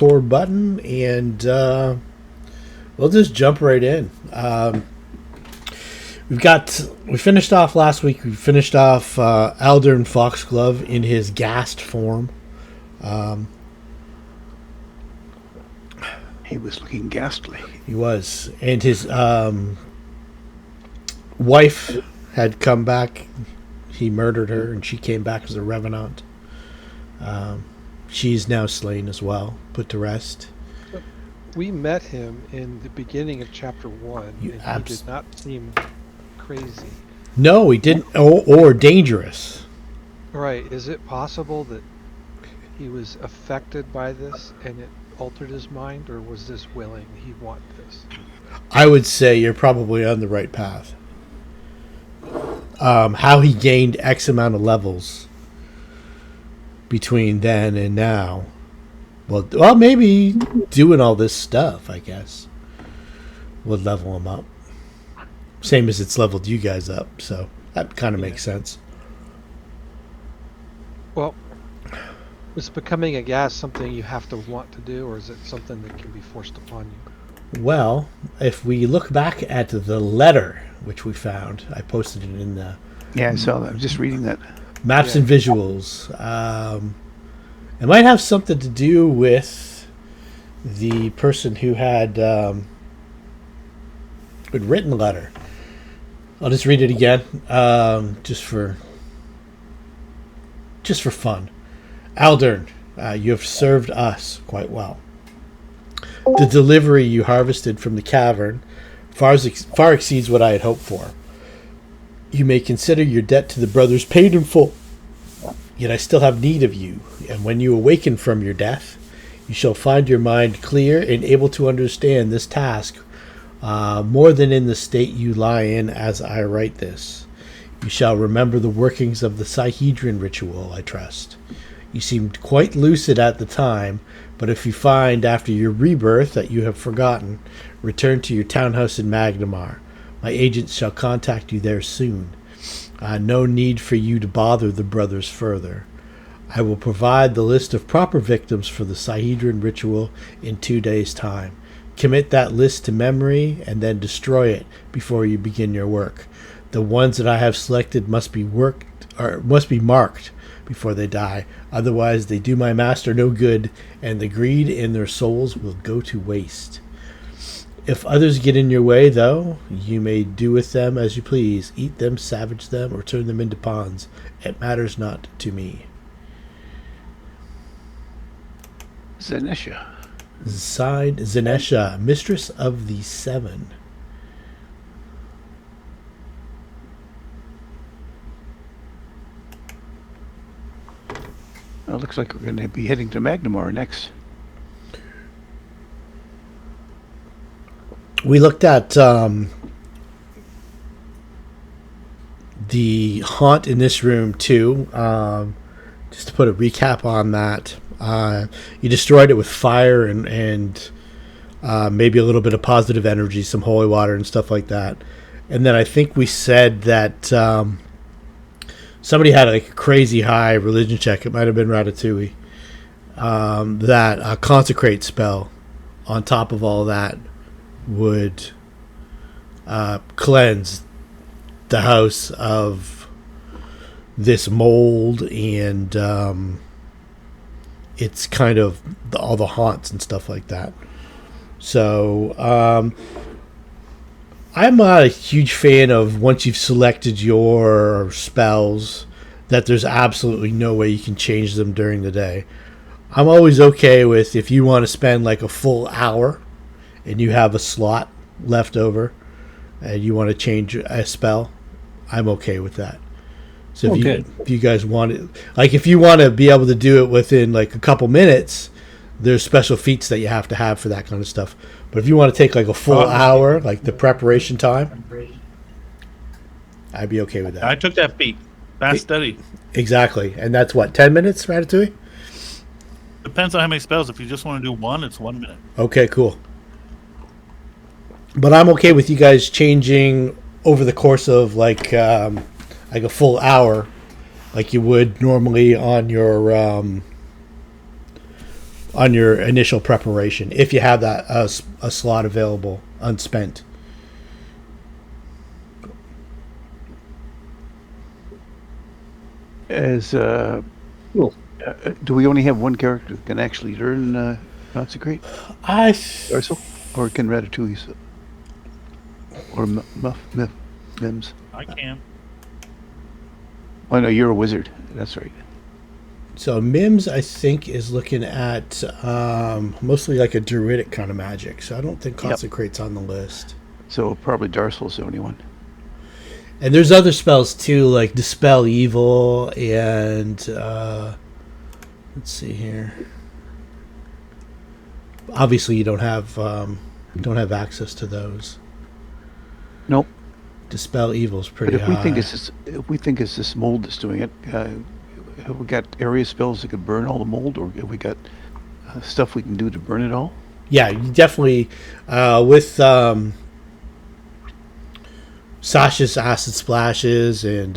record button, and we'll just jump right in. We finished off last week. We finished off Aldern Foxglove in his ghast form. He was looking ghastly. He was, and his wife had come back. He murdered her, and she came back as a revenant. She's now slain as well, put to rest. We met him in the beginning of chapter 1, and he did not seem crazy. No, he didn't, or dangerous. Right. Is it possible that he was affected by this and it altered his mind, or was this willing? He wanted this. I would say you're probably on the right path. How he gained X amount of levels between then and now. Well, maybe doing all this stuff, I guess, would level him up. Same as it's leveled you guys up, so that kind of makes sense. Well, is becoming a ghast something you have to want to do, or is it something that can be forced upon you? Well, if we look back at the letter which we found, I posted it in the... Yeah, I saw that. I was just reading that. Maps and visuals. It might have something to do with the person who had written the letter. I'll just read it again, just for fun. Aldern, you have served us quite well. The delivery you harvested from the cavern far exceeds what I had hoped for. You may consider your debt to the brothers paid in full. Yet I still have need of you, and when you awaken from your death, you shall find your mind clear and able to understand this task more than in the state you lie in as I write this. You shall remember the workings of the Sihedron ritual, I trust. You seemed quite lucid at the time, but if you find after your rebirth that you have forgotten, return to your townhouse in Magnimar. My agents shall contact you there soon. No need for you to bother the brothers further. I will provide the list of proper victims for the Sihedron ritual in 2 days' time. Commit that list to memory and then destroy it before you begin your work. The ones that I have selected must be marked before they die. Otherwise, they do my master no good, and the greed in their souls will go to waste. If others get in your way, though, you may do with them as you please. Eat them, savage them, or turn them into pawns. It matters not to me. Zenesha. Signed, Zenesha, Mistress of the Seven. Well, it looks like we're going to be heading to Magnimar next. We looked at the haunt in this room too. Just to put a recap on that, you destroyed it with fire and maybe a little bit of positive energy, some holy water and stuff like that. And then I think we said that somebody had like a crazy high religion check. It might have been Ratatouille. That a consecrate spell on top of all that would cleanse the house of this mold and it's kind of all the haunts and stuff like that. So I'm not a huge fan of once you've selected your spells that there's absolutely no way you can change them during the day. I'm always okay with if you want to spend like a full hour and you have a slot left over and you want to change a spell, I'm okay with that. So if you guys want it, like if you want to be able to do it within like a couple minutes, there's special feats that you have to have for that kind of stuff. But if you want to take like a full hour, like the preparation time, I'd be okay with that. I took that feat. Fast study. Exactly. And that's what, 10 minutes, Ratatouille? Depends on how many spells. If you just want to do one, it's 1 minute. Okay, cool. But I'm okay with you guys changing over the course of like a full hour, like you would normally on your on your initial preparation if you have that a slot available unspent. As Cool. do we only have one character that can actually learn consecrate? Darcel? Or can Ratatouille? Or Mims? I can. Oh no, you're a wizard. That's right. So Mims, I think, is looking at mostly like a druidic kind of magic. So I don't think consecrate's on the list. So probably Darcel's the only one. And there's other spells too, like dispel evil and let's see here. Obviously, you don't have access to those. Nope. Dispel evil's pretty But if high. we think it's this mold that's doing it, have we got area spells that could burn all the mold, or have we got stuff we can do to burn it all? Yeah, you definitely with Sasha's acid splashes and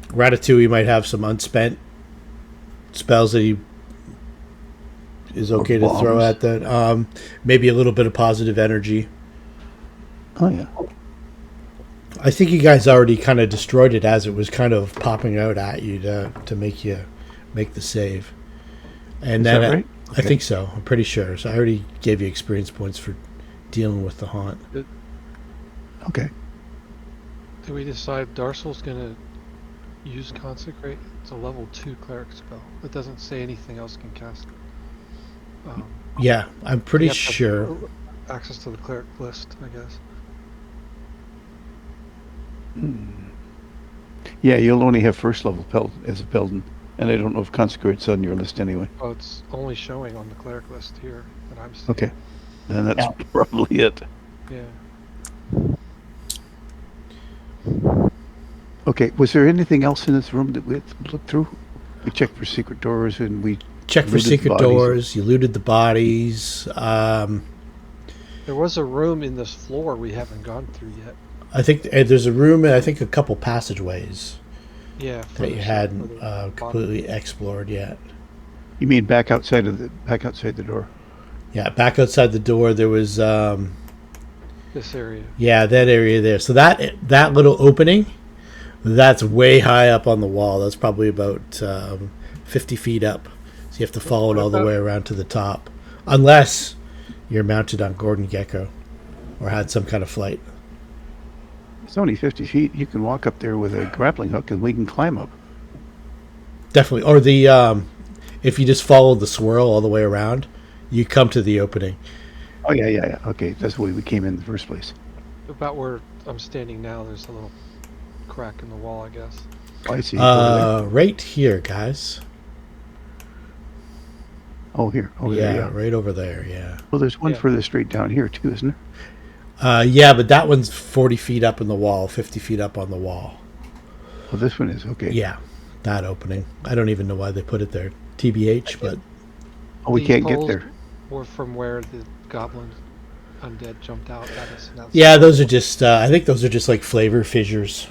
Ratatouille might have some unspent spells that he is okay to throw at that. Maybe a little bit of positive energy. Oh yeah. I think you guys already kind of destroyed it as it was kind of popping out at you to make you make the save. And Is then that right? I think so. I'm pretty sure. So I already gave you experience points for dealing with the haunt. Okay. Did we decide Darcel's gonna use consecrate? It's a level 2 cleric spell. It doesn't say anything else can cast it. Yeah, I'm pretty you have to have sure. Access to the cleric list, I guess. Yeah, you'll only have first level as a Paladin, and I don't know if consecrate's on your list anyway. Oh, it's only showing on the cleric list here that I'm seeing. Okay. Then that's probably it. Yeah. Okay, was there anything else in this room that we had to look through? We checked for secret doors and we Check for looted the secret bodies. doors. You looted the bodies. There was a room in this floor we haven't gone through yet. I think there's a room and I think a couple passageways Yeah. that further you south, hadn't further bottom. completely explored yet. You mean back outside the door? Yeah, back outside the door there was This area. yeah, that area there. So that little opening, that's way high up on the wall. That's probably about 50 feet up. So you have to follow it all the way around to the top, unless you're mounted on Gordon Gecko or had some kind of flight. It's only 50 feet. You can walk up there with a grappling hook and we can climb up. Definitely. Or the if you just follow the swirl all the way around, you come to the opening. Oh, yeah. Okay, that's the way we came in the first place. About where I'm standing now, there's a little crack in the wall, I guess. Oh, I see. Over there. Right here, guys. Oh, here. Over Yeah, there, yeah. right over there. Yeah. Well, there's one Yeah. further straight down here, too, isn't there? Yeah, but that one's 40 feet up in the wall, 50 feet up on the wall. Oh, this one is. Okay. Yeah, that opening. I don't even know why they put it there. TBH, but Oh, we These can't get holes there. Were from where the goblin undead jumped out at us. And that's yeah, those are just, I think those are just like flavor fissures.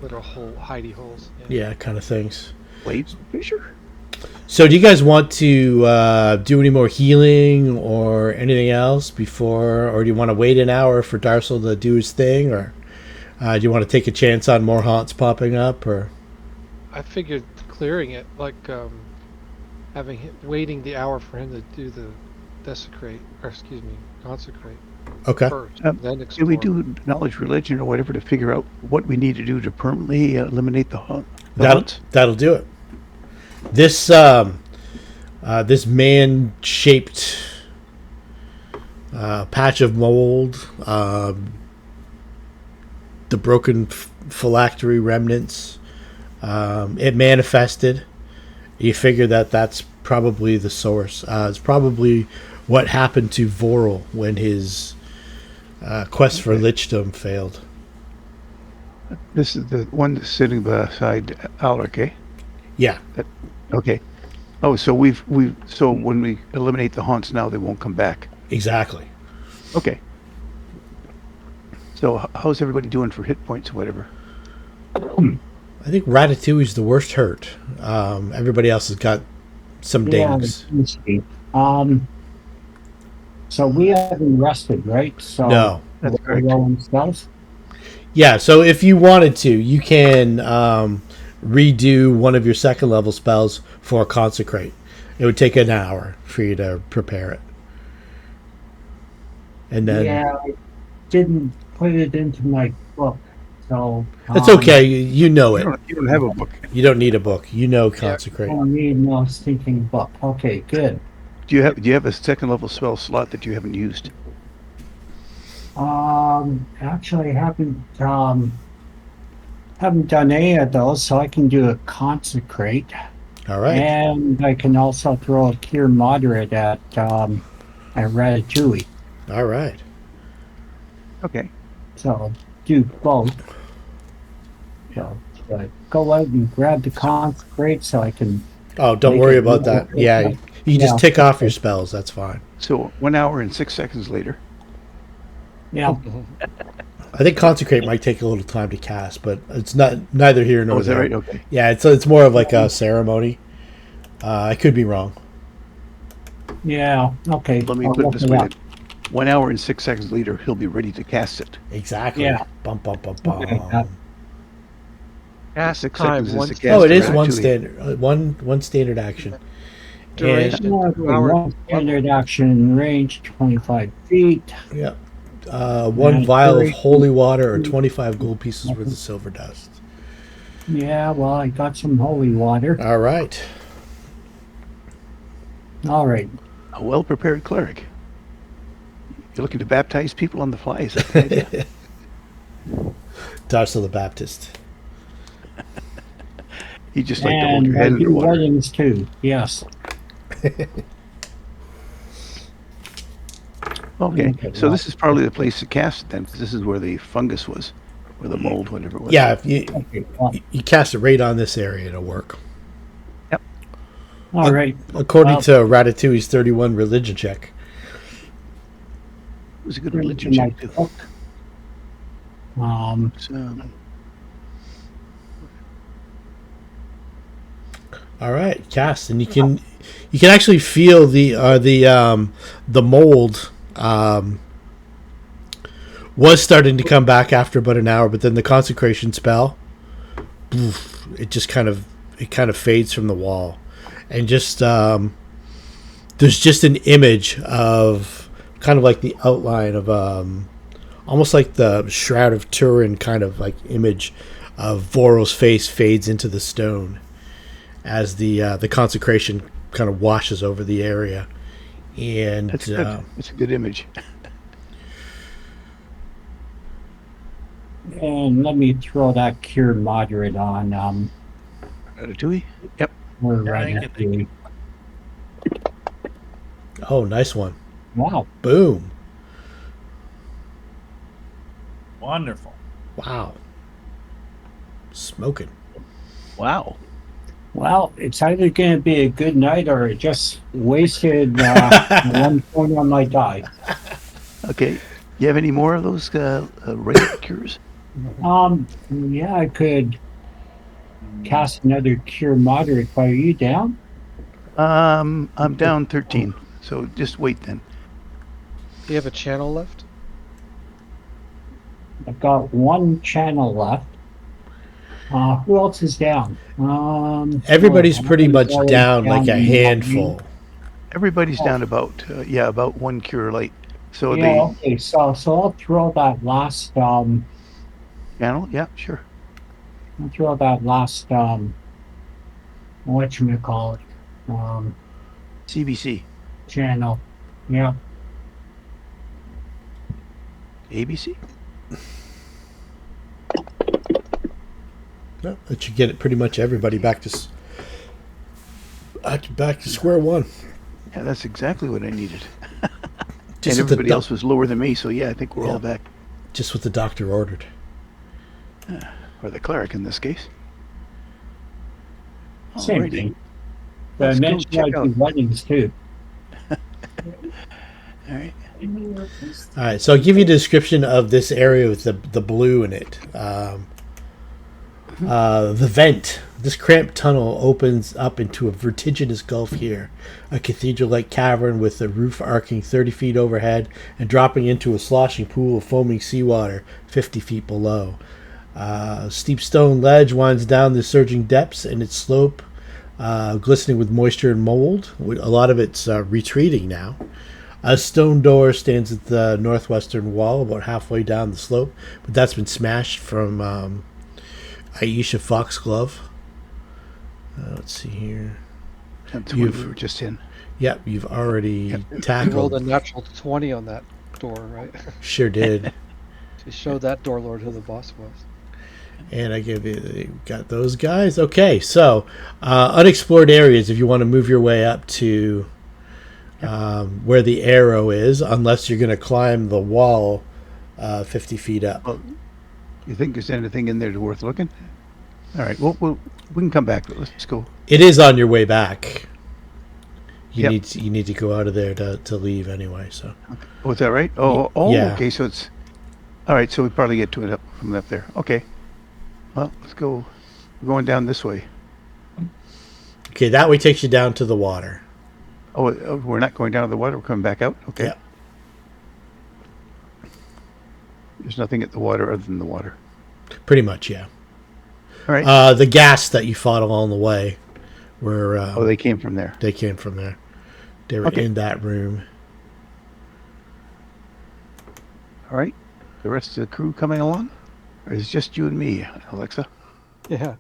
little hole, hidey holes. Yeah, kind of things. Blades Fisher? So do you guys want to do any more healing or anything else before, or do you want to wait an hour for Darcel to do his thing, or do you want to take a chance on more haunts popping up, or? I figured clearing it, like waiting the hour for him to do the consecrate Okay. first, Um, then Can explore. we do knowledge religion or whatever to figure out what we need to do to permanently eliminate the That'll haunts? that'll do it. This this man-shaped patch of mold, the broken phylactery remnants, it manifested. You figure that's probably the source. It's probably what happened to Vorel when his quest for lichdom failed. This is the one that's sitting beside Alric, eh? Yeah. Okay. Oh, so so when we eliminate the haunts now, they won't come back. Exactly. Okay. So how's everybody doing for hit points or whatever? I think Ratatouille's the worst hurt. Everybody else has got some Yeah, dings. let me see. So we haven't rested, right? So No. That's we're correct. rolling spells. Yeah, so if you wanted to, you can redo one of your second level spells for consecrate. It would take an hour for you to prepare it. And then Yeah, I didn't put it into my book. So it's okay. You know You it. don't have a book. You don't need a book. You know I consecrate. don't need no stinking book. Okay, good. Do you have a second level spell slot that you haven't used? Actually, haven't done any of those, so I can do a consecrate, All right. and I can also throw a cure moderate at Ratatouille. All right. Okay. So do both. So go out and grab the consecrate so I can. Oh, don't Make worry it about real that. quick. Yeah, you can just Yeah. tick off your spells. That's fine. So 1 hour and 6 seconds later. Yeah. I think consecrate might take a little time to cast, but it's neither here nor Oh, is that there. right? Okay. Yeah, it's more of like a ceremony. I could be wrong. Yeah. Okay. Let me I'll put it look this it way. up. Then. 1 hour and 6 seconds later, he'll be ready to cast it. Exactly. Yeah. Bum bum bum bum. Okay, that- Cast 6 time, seconds is one the second. cast. Oh, it is of one Ratatouille. standard. One standard action. Duration, Yeah, 2 hours. one standard action range, 25 feet. Yeah. One And vial of duration- holy water or 25 gold pieces worth of silver dust. Yeah, well, I got some holy water. All right. All right. A well prepared cleric. You're looking to baptize people on the fly. Is that the idea? Darcel the Baptist. You just like to hold And your I head do underwater. weddings too. Yes. Okay, Okay, so well- this is probably the place to cast it then, because this is where the fungus was, or the mold, whatever it was. Yeah, if you Okay. Well, you cast it right on this area, it'll work. all right. According Well- to Ratatouille's 31 religion check. It was a good Into religion my check, too. book. So, All right, cast, and you can actually feel the mold was starting to come back after about an hour, but then the consecration spell, it just kind of fades from the wall, and just there's just an image of kind of like the outline of almost like the Shroud of Turin kind of like image of Vorel's face fades into the stone as the consecration kind of washes over the area, and that's good. It's a good image. And let me throw that cure moderate on. Ratatouille? Yep. We're Yeah, right I at can the. oh, nice one, Wow. boom, Wonderful. wow, smoking. Wow. Well, it's either going to be a good night or it just wasted one point on my die. Okay. You have any more of those regular cures? Yeah, I could cast another cure moderate. Are you down? I'm down 13, so just wait then. Do you have a channel left? I've got one channel left. Who else is down? Everybody's pretty much always down like a in the handful. Everybody's down about one cure light. So Yeah, okay, so I'll throw that last the channel, yeah, sure. whatchamacallit, CBC, channel. Yeah. ABC. No, that should get it pretty much everybody back to square one. Yeah, that's exactly what I needed. Just And what the everybody doc- else was lower than me, so yeah, I think we're Yeah. all back. Just what the doctor ordered. Or the cleric in this case. Same Alrighty. thing. But I Let's go mentioned check I do out. weddings too. All right. All right, so I'll give you a description of this area with the blue in it. The vent. This cramped tunnel opens up into a vertiginous gulf here, a cathedral-like cavern with the roof arcing 30 feet overhead and dropping into a sloshing pool of foaming seawater 50 feet below. Steep stone ledge winds down the surging depths, and its slope glistening with moisture and mold. A lot of it's retreating now. A stone door stands at the northwestern wall about halfway down the slope, but that's been smashed from Aisha Foxglove. Let's see here. That's what we were just in. Yep, you've already You tackled. rolled a natural 20 on that door, right? Sure did. She showed that door lord who the boss was. And I got those guys. Okay, so unexplored areas. If you want to move your way up to where the arrow is, unless you're going to climb the wall 50 feet up. Well, you think there's anything in there worth looking? All right. Well, we can come back. But let's go. It is on your way back. You Yep. need to go out of there to leave anyway. So. Oh, is that right? Oh, Yeah. Okay. So it's all right. So we probably get to it from up there. Okay. Well, let's go. We're going down this way. Okay, that way takes you down to the water. Oh, we're not going down to the water. We're coming back out. Okay. Yeah. There's nothing at the water other than the water. Pretty much, yeah. All right. The gas that you fought along the way were... They came from there. They came from there. They were Okay. in that room. All right. The rest of the crew coming along? Or is it just you and me, Alexa? Yeah.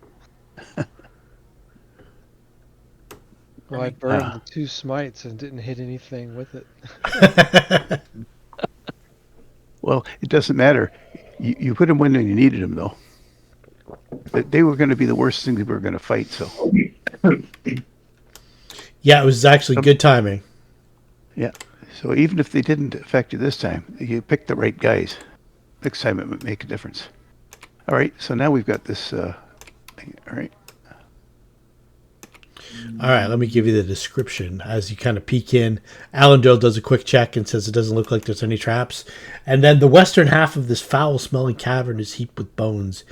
Well, I burned the 2 smites and didn't hit anything with it. Well, it doesn't matter. You put them when you needed them, though. But they were going to be the worst thing that we were going to fight, so. Yeah, it was actually good timing. Yeah. So even if they didn't affect you this time, you picked the right guys. Next time it would make a difference. All right. So now we've got this thing. All right. All right, let me give you the description. As you kind of peek in, Allendale does a quick check and says it doesn't look like there's any traps. And then the western half of this foul-smelling cavern is heaped with bones,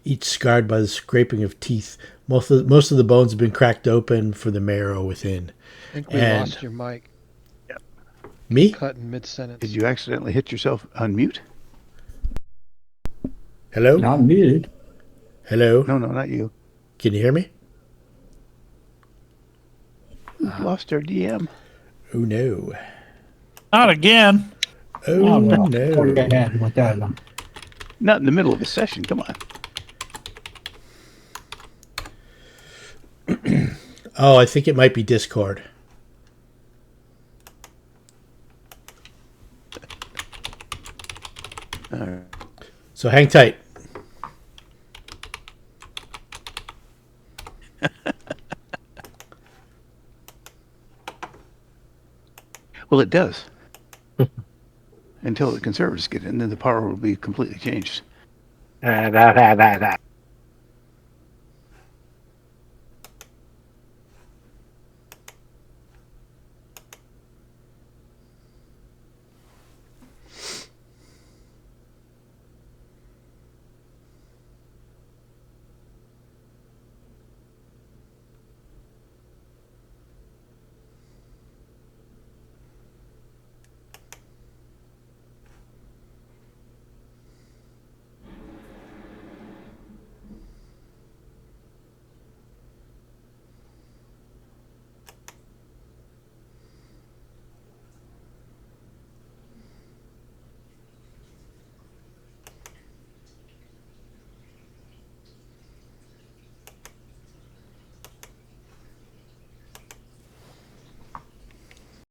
each scarred by the scraping of teeth. Most of the bones have been cracked open for the marrow within. I think we And- lost your mic. Me? Cut in mid-sentence. Did you accidentally hit yourself on mute? Hello? Not muted. Hello? No, not you. Can you hear me? We've lost our DM. Oh, no. Not again. Oh, no. no. Go ahead with that one. Not in the middle of a session. Come on. Oh, I think it might be Discord. All right. So hang tight. Well, it does. Until the conservatives get in, then the power will be completely changed.